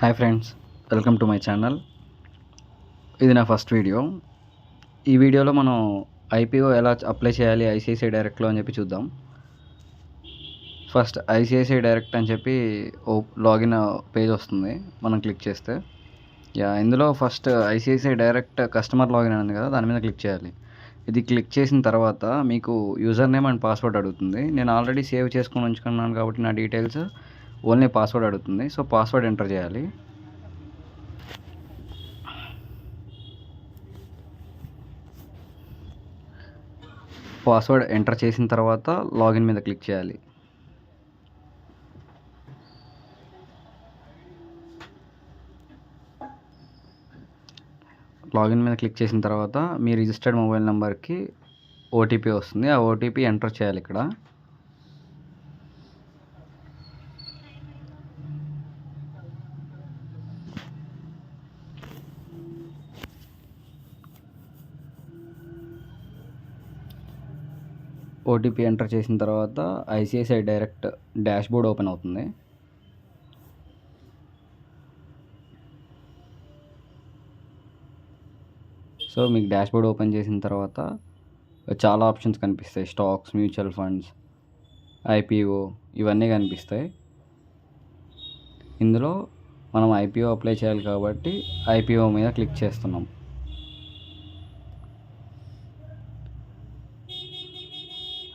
Hi friends, welcome to my channel. ఇది నా first video. ఈ వీడియోలో మనం ఐపీఓ ఎలా అప్లై చేయాలి ఐసిఐసిఐ డైరెక్ట్లో అని చెప్పి చూద్దాం. ఫస్ట్ ఐసిఐసిఐ డైరెక్ట్ అని చెప్పి లాగిన్ పేజ్ వస్తుంది. మనం క్లిక్ చేస్తే ఇందులో first ICICI direct customer login ఉంది కదా, దాని మీద క్లిక్ చేయాలి. ఇది క్లిక్ చేసిన తర్వాత మీకు యూజర్ నేమ్ అండ్ పాస్వర్డ్ అడుగుతుంది. నేను ఆల్రెడీ సేవ్ చేసుకొని ఉంచుకున్నాను కాబట్టి నా డీటెయిల్స్ ఓన్లీ పాస్వర్డ్ అడుగుతుంది. సో పాస్వర్డ్ ఎంటర్ చేయాలి. పాస్వర్డ్ ఎంటర్ చేసిన తర్వాత లాగిన్ మీద క్లిక్ చేయాలి. లాగిన్ మీద క్లిక్ చేసిన తర్వాత మీ రిజిస్టర్డ్ మొబైల్ నెంబర్కి ఓటీపీ వస్తుంది. ఆ ఓటీపీ ఎంటర్ చేయాలి. ఇక్కడ ఓటీపీ ఎంటర్ చేసిన తర్వాత ఐసిఐసిఐ డైరెక్ట్ డాష్బోర్డ్ ఓపెన్ అవుతుంది. సో మీకు డాష్బోర్డ్ ఓపెన్ చేసిన తర్వాత చాలా ఆప్షన్స్ కనిపిస్తాయి. స్టాక్స్, మ్యూచువల్ ఫండ్స్, ఐపీఓ, ఇవన్నీ కనిపిస్తాయి. ఇందులో మనం ఐపీఓ అప్లై చేయాలి కాబట్టి ఐపీఓ మీద క్లిక్ చేస్తున్నాం.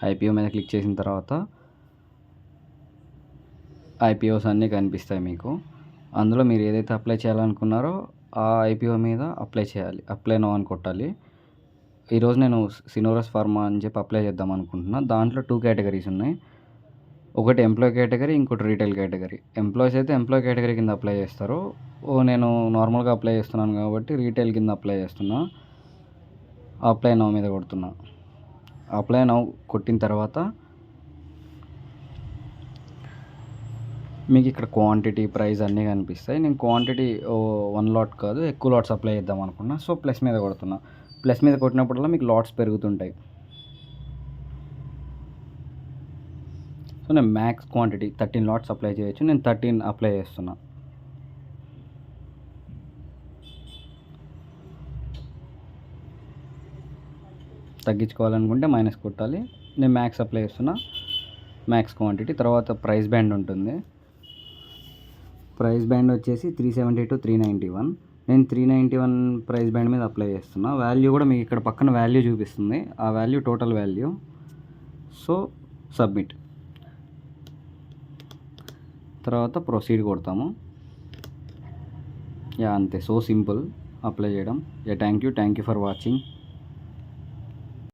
ఐపీఓ మీద క్లిక్ చేసిన తర్వాత ఐపీఓస్ అన్నీ కనిపిస్తాయి మీకు. అందులో మీరు ఏదైతే అప్లై చేయాలనుకున్నారో ఆ ఐపీఓ మీద అప్లై చేయాలి. అప్లై నో అని కొట్టాలి. ఈరోజు నేను సినోరస్ ఫార్మా అని చెప్పి అప్లై చేద్దాం అనుకుంటున్నా. దాంట్లో 2 కేటగిరీస్ ఉన్నాయి. ఒకటి ఎంప్లాయ్ కేటగిరీ, ఇంకోటి రీటైల్ కేటగిరీ. ఎంప్లాయీస్ అయితే ఎంప్లాయ్ కేటగిరీ కింద అప్లై చేస్తారు. నేను నార్మల్గా అప్లై చేస్తున్నాను కాబట్టి రీటైల్ కింద అప్లై చేస్తున్నా. అప్లై నో మీద కొడుతున్నా. అప్లై నౌ కొట్టిన తర్వాత మీకు ఇక్కడ క్వాంటిటీ, ప్రైస్ అన్నీ కనిపిస్తాయి. నేను క్వాంటిటీ 1 లాట్ కాదు, ఎక్కువ లాట్స్ అప్లై చేద్దాం అనుకున్నా. సో ప్లస్ మీద కొడుతున్నా. ప్లస్ మీద కొట్టినప్పుడల్లా మీకు లాట్స్ పెరుగుతుంటాయి. సో నేను మ్యాక్స్ క్వాంటిటీ 13 లాట్స్ అప్లై చేయొచ్చు. నేను 13 అప్లై చేస్తున్నా. తగ్గించుకోవాలనుకుంటే మైనస్ కొట్టాలి. నేను మ్యాక్స్ అప్లై చేస్తున్నా. Max quantity. తర్వాత ప్రైస్ బ్యాండ్ ఉంటుంది. ప్రైస్ బ్యాండ్ వచ్చేసి 370 to 391. నేను 391 ప్రైస్ బ్యాండ్ మీద అప్లై చేస్తున్నా. వాల్యూ కూడా మీకు ఇక్కడ పక్కన వాల్యూ చూపిస్తుంది. ఆ value total value. So submit. తర్వాత ప్రొసీడ్ కొడతాము. అంతే. సో సింపుల్ అప్లై చేయడం. Thank you for watching.